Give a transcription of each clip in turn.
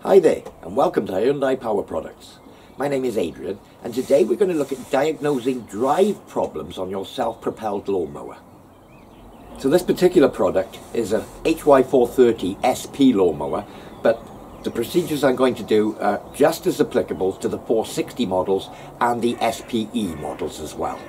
Hi there, and welcome to Hyundai Power Products. My name is Adrian, and today we're going to look at diagnosing drive problems on your self-propelled lawnmower. So this particular product is a HY430SP lawnmower, but the procedures I'm going to do are just as applicable to the 460 models and the SPE models as well.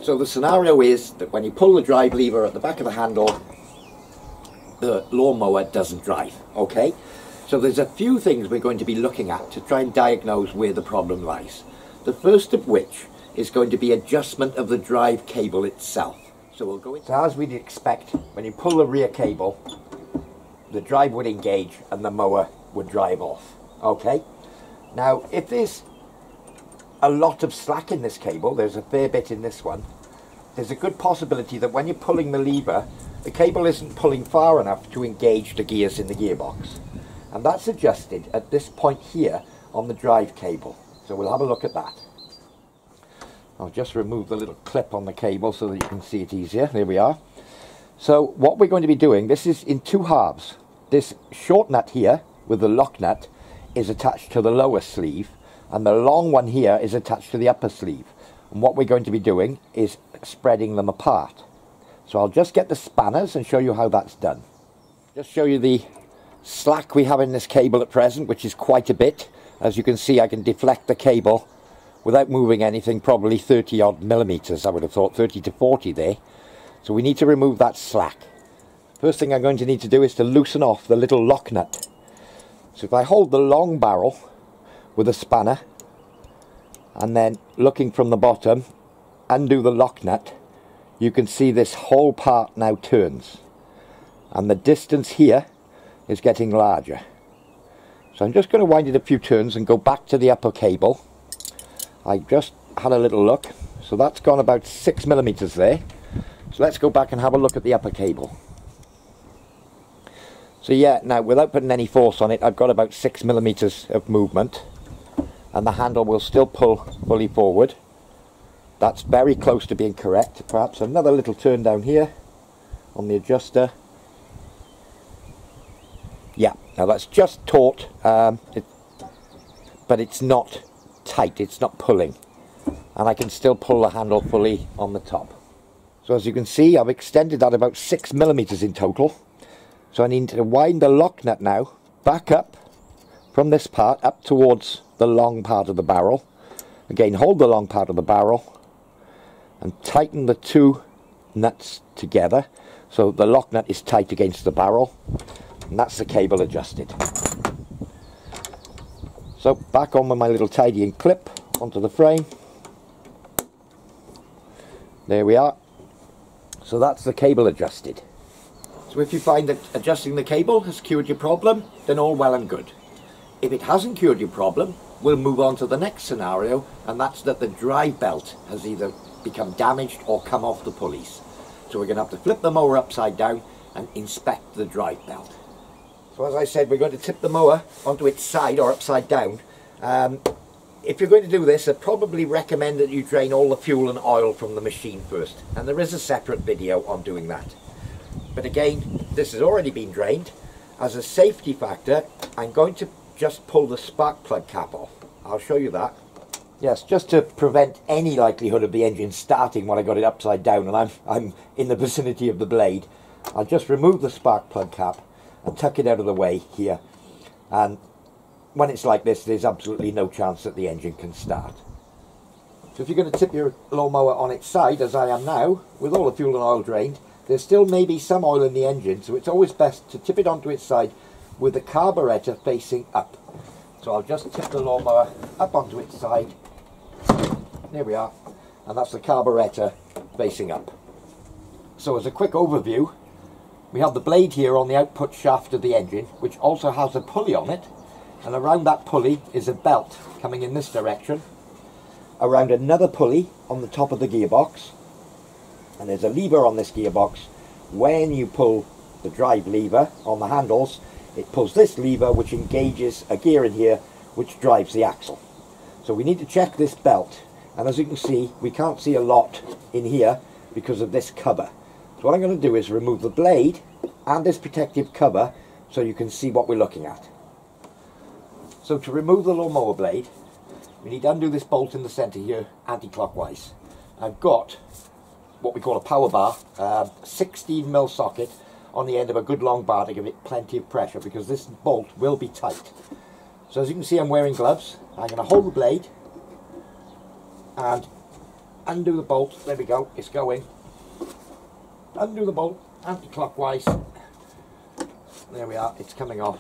So the scenario is that when you pull the drive lever at the back of the handle, the lawnmower doesn't drive, okay? So there's a few things we're going to be looking at to try and diagnose where the problem lies. The first of which is going to be adjustment of the drive cable itself. So we'll go into... So as we'd expect, when you pull the rear cable, the drive would engage and the mower would drive off, okay? Now, if there's a lot of slack in this cable, there's a fair bit in this one, there's a good possibility that when you're pulling the lever, the cable isn't pulling far enough to engage the gears in the gearbox. And that's adjusted at this point here on the drive cable. So we'll have a look at that. I'll just remove the little clip on the cable so that you can see it easier. There we are. So what we're going to be doing, this is in two halves. This short nut here with the lock nut is attached to the lower sleeve, and the long one here is attached to the upper sleeve. And what we're going to be doing is spreading them apart. So I'll just get the spanners and show you how that's done. Just show you the slack we have in this cable at present, which is quite a bit. As you can see, I can deflect the cable without moving anything, probably 30 odd millimeters, I would have thought, 30 to 40 there. So we need to remove that slack. First thing I'm going to need to do is to loosen off the little lock nut. So if I hold the long barrel with a spanner and then looking from the bottom, undo the lock nut, you can see this whole part now turns, and the distance here is getting larger. So I'm just going to wind it a few turns and go back to the upper cable. I just had a little look, so that's gone about 6 millimeters there. So let's go back and have a look at the upper cable. So yeah, now without putting any force on it, I've got about 6 millimeters of movement, and the handle will still pull fully forward. That's very close to being correct. Perhaps another little turn down here on the adjuster. Yeah, now that's just taut, but it's not tight, it's not pulling. And I can still pull the handle fully on the top. So as you can see, I've extended that about 6 millimeters in total. So I need to wind the lock nut now back up from this part up towards the long part of the barrel. Again, hold the long part of the barrel and tighten the two nuts together so the lock nut is tight against the barrel. And that's the cable adjusted. So back on with my little tidying clip onto the frame. There we are. So that's the cable adjusted. So if you find that adjusting the cable has cured your problem, then all well and good. If it hasn't cured your problem, we'll move on to the next scenario, and that's that the drive belt has either become damaged or come off the pulleys. So we're going to have to flip the mower upside down and inspect the drive belt. So as I said, we're going to tip the mower onto its side or upside down. If you're going to do this, I probably recommend that you drain all the fuel and oil from the machine first. And there is a separate video on doing that. But again, this has already been drained. As a safety factor, I'm going to just pull the spark plug cap off. I'll show you that. Yes, just to prevent any likelihood of the engine starting when I got it upside down and I'm in the vicinity of the blade, I'll just remove the spark plug cap and tuck it out of the way here, and when it's like this, there's absolutely no chance that the engine can start. So if you're going to tip your lawnmower on its side, as I am now, with all the fuel and oil drained, there still may be some oil in the engine, so it's always best to tip it onto its side with the carburetor facing up. So I'll just tip the lawnmower up onto its side. There we are, and that's the carburetor facing up. So as a quick overview, we have the blade here on the output shaft of the engine, which also has a pulley on it, and around that pulley is a belt coming in this direction, around another pulley on the top of the gearbox, and there's a lever on this gearbox. When you pull the drive lever on the handles, it pulls this lever which engages a gear in here which drives the axle. So we need to check this belt, and as you can see, we can't see a lot in here because of this cover. So what I'm going to do is remove the blade and this protective cover so you can see what we're looking at. So to remove the lawnmower blade, we need to undo this bolt in the centre here anti-clockwise. I've got what we call a power bar, 16mm socket on the end of a good long bar to give it plenty of pressure, because this bolt will be tight. So as you can see, I'm wearing gloves. I'm going to hold the blade and undo the bolt. There we go, it's going. Undo the bolt anti-clockwise. There we are, it's coming off.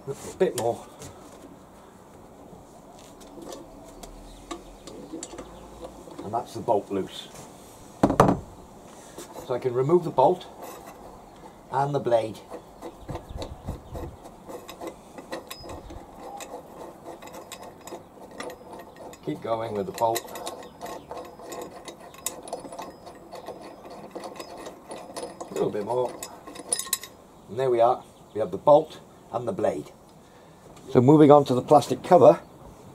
A bit more. And that's the bolt loose. So I can remove the bolt and the blade. Keep going with the bolt. A little bit more. And there we are. We have the bolt and the blade. So moving on to the plastic cover,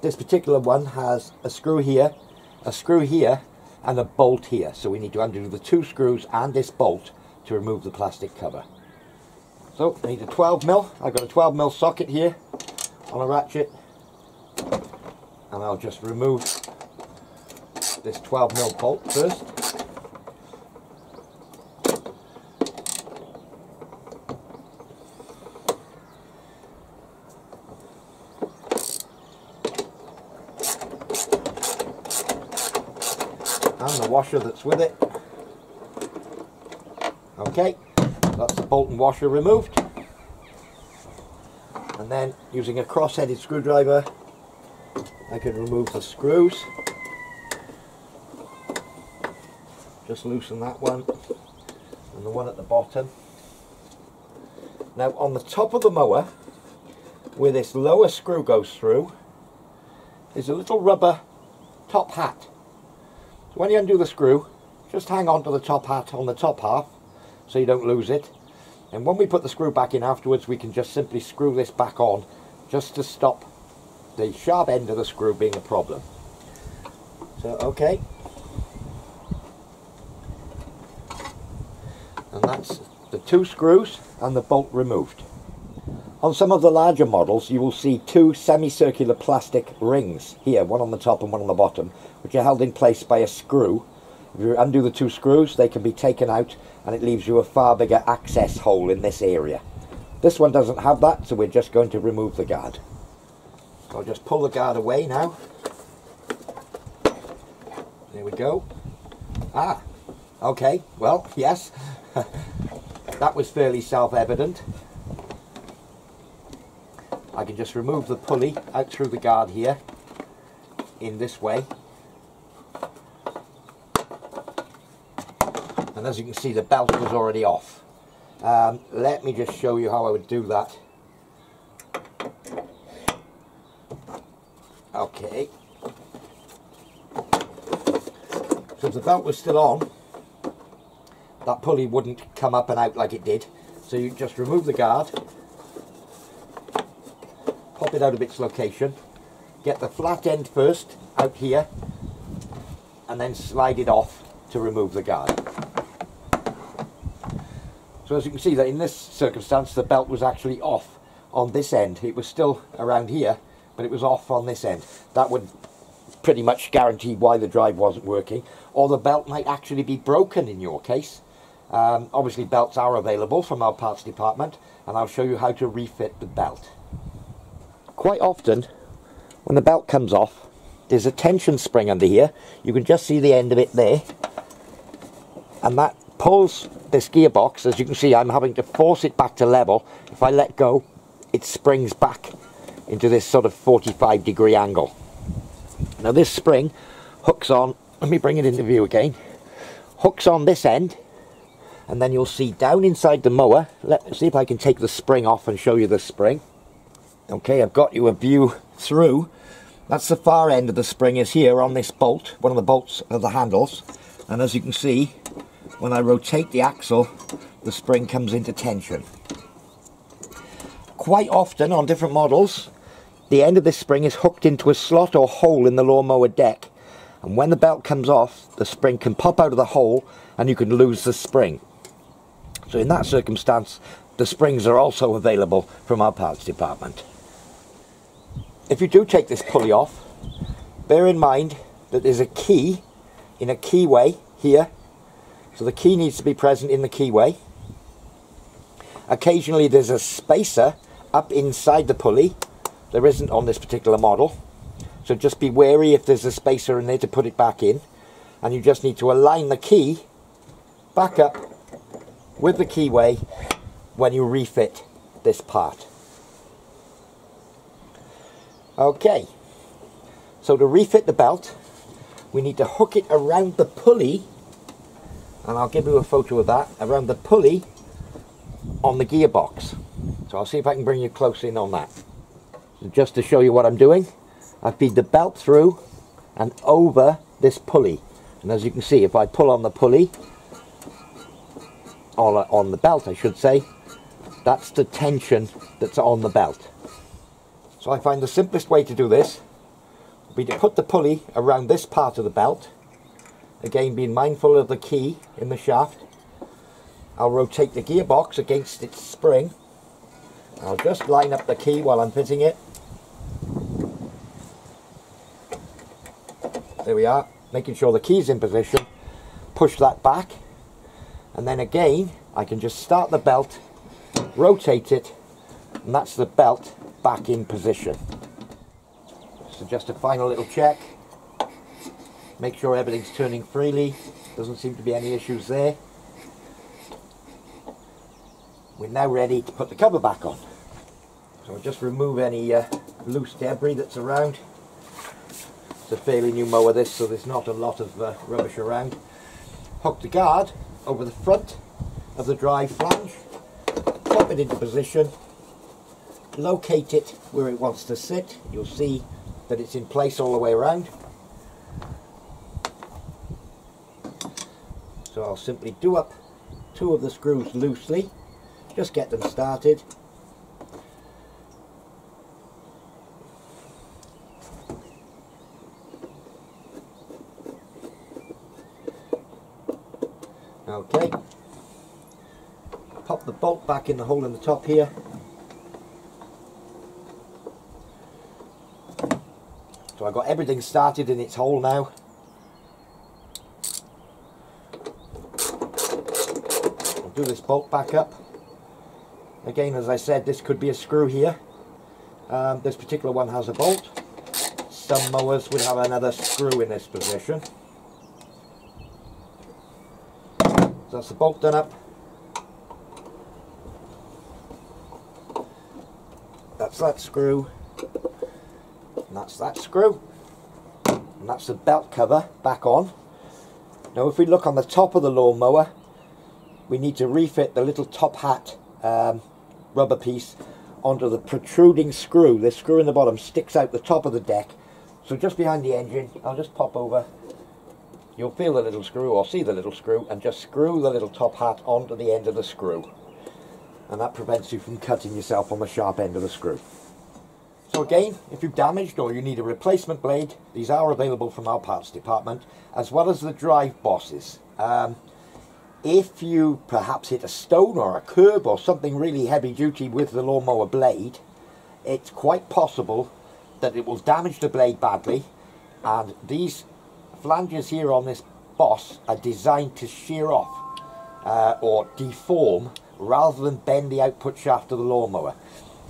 this particular one has a screw here, and a bolt here. So we need to undo the 2 screws and this bolt to remove the plastic cover. So I need a 12mm. I've got a 12mm socket here on a ratchet, and I'll just remove this 12mm bolt first. And the washer that's with it. Okay, that's the bolt and washer removed. And then using a cross-headed screwdriver, I can remove the screws. Just loosen that one and the one at the bottom. Now on the top of the mower, where this lower screw goes through, is a little rubber top hat. So when you undo the screw, just hang on to the top hat on the top half so you don't lose it. And when we put the screw back in afterwards, we can just simply screw this back on just to stop the sharp end of the screw being a problem. So okay. And that's the 2 screws and the bolt removed. On some of the larger models, you will see 2 semicircular plastic rings here, one on the top and one on the bottom, which are held in place by a screw. If you undo the 2 screws, they can be taken out and it leaves you a far bigger access hole in this area. This one doesn't have that, so we're just going to remove the guard. So I'll just pull the guard away now. There we go. Ah, okay, well, yes, that was fairly self-evident. I can just remove the pulley out through the guard here in this way. And as you can see, the belt was already off. Let me just show you how I would do that. Okay. So if the belt was still on, that pulley wouldn't come up and out like it did. So you just remove the guard, pop it out of its location, get the flat end first out here, and then slide it off to remove the guard. So as you can see, that in this circumstance the belt was actually off on this end. It was still around here, but it was off on this end. That would pretty much guarantee why the drive wasn't working, or the belt might actually be broken in your case. Obviously belts are available from our parts department, and I'll show you how to refit the belt. Quite often when the belt comes off, there's a tension spring under here. You can just see the end of it there, and that pulls this gearbox. As you can see, I'm having to force it back to level. If I let go, it springs back into this sort of 45-degree angle. Now this spring hooks on, let me bring it into view again, hooks on this end, and then you'll see down inside the mower, let's see if I can take the spring off and show you the spring. Okay, I've got you a view through. That's the far end of the spring is here on this bolt, one of the bolts of the handles, and as you can see, when I rotate the axle, the spring comes into tension. Quite often on different models, the end of this spring is hooked into a slot or hole in the lawnmower deck, and when the belt comes off, the spring can pop out of the hole and you can lose the spring. So in that circumstance, the springs are also available from our parts department. If you do take this pulley off, bear in mind that there's a key in a keyway here. So the key needs to be present in the keyway. Occasionally there's a spacer up inside the pulley. There isn't on this particular model. So just be wary if there's a spacer in there to put it back in. And you just need to align the key back up with the keyway when you refit this part. Okay, so to refit the belt, we need to hook it around the pulley, and I'll give you a photo of that, around the pulley on the gearbox. So I'll see if I can bring you close in on that. So just to show you what I'm doing, I feed the belt through and over this pulley. And as you can see, if I pull on the pulley, or on the belt I should say, that's the tension that's on the belt. So I find the simplest way to do this would be to put the pulley around this part of the belt. Again, being mindful of the key in the shaft. I'll rotate the gearbox against its spring. I'll just line up the key while I'm fitting it. There we are, making sure the key's in position. Push that back, and then again I can just start the belt, rotate it, and that's the belt back in position. So just a final little check. Make sure everything's turning freely. Doesn't seem to be any issues there. We're now ready to put the cover back on. So I'll just remove any loose debris that's around. It's a fairly new mower this, so there's not a lot of rubbish around. Hook the guard over the front of the drive flange, pop it into position, locate it where it wants to sit. You'll see that it's in place all the way around. So I'll simply do up two of the screws loosely, just get them started. Okay, pop the bolt back in the hole in the top here. So I've got everything started in its hole now. I'll do this bolt back up. Again, as I said, this could be a screw here. This particular one has a bolt. Some mowers would have another screw in this position. So that's the bolt done up. That's that screw. And that's that screw. And that's the belt cover back on. Now if we look on the top of the lawnmower, we need to refit the little top hat rubber piece onto the protruding screw. This screw in the bottom sticks out the top of the deck. So just behind the engine, I'll just pop over. You'll feel the little screw or see the little screw, and just screw the little top hat onto the end of the screw. And that prevents you from cutting yourself on the sharp end of the screw. So again, if you've damaged or you need a replacement blade, these are available from our parts department, as well as the drive bosses. If you perhaps hit a stone or a curb or something really heavy duty with the lawnmower blade, it's quite possible that it will damage the blade badly, and these flanges here on this boss are designed to shear off or deform rather than bend the output shaft of the lawnmower.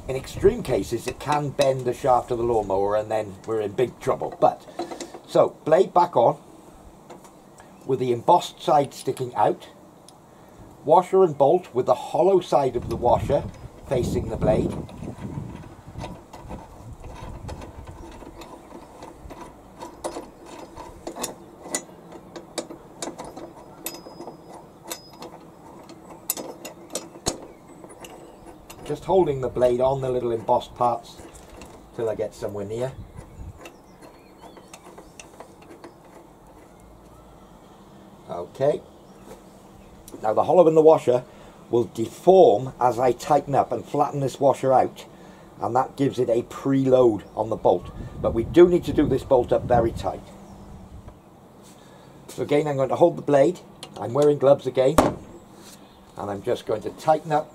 In extreme cases it can bend the shaft of the lawnmower and then we're in big trouble. But so blade back on with the embossed side sticking out, washer and bolt with the hollow side of the washer facing the blade. Just holding the blade on the little embossed parts till I get somewhere near. Okay. Now the hollow in the washer will deform as I tighten up and flatten this washer out, and that gives it a preload on the bolt. But we do need to do this bolt up very tight. So again, I'm going to hold the blade. I'm wearing gloves again. and I'm just going to tighten up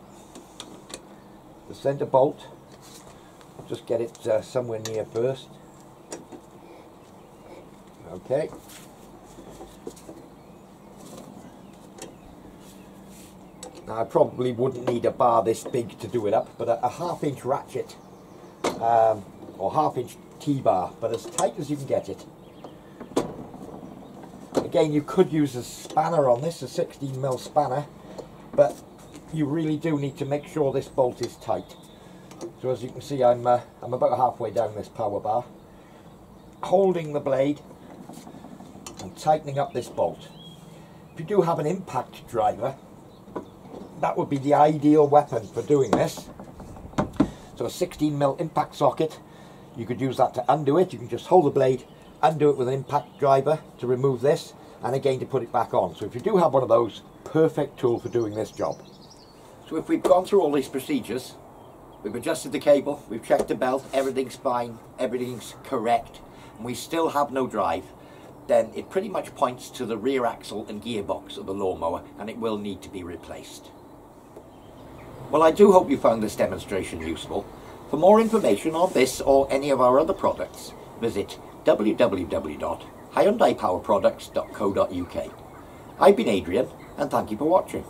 the centre bolt. Just get it somewhere near first. Okay. Now I probably wouldn't need a bar this big to do it up, but a 1/2 inch ratchet or 1/2 inch T-bar, but as tight as you can get it. Again, you could use a spanner on this, a 16mm spanner, but you really do need to make sure this bolt is tight. So as you can see, I'm about halfway down this power bar, holding the blade and tightening up this bolt. If you do have an impact driver, that would be the ideal weapon for doing this. So a 16mm impact socket, you could use that to undo it. You can just hold the blade, undo it with an impact driver to remove this, and again to put it back on. So if you do have one of those, perfect tool for doing this job. So if we've gone through all these procedures, we've adjusted the cable, we've checked the belt, everything's fine, everything's correct, and we still have no drive, then it pretty much points to the rear axle and gearbox of the lawnmower, and it will need to be replaced. Well, I do hope you found this demonstration useful. For more information on this or any of our other products, visit www.hyundaipowerproducts.co.uk. I've been Adrian, and thank you for watching.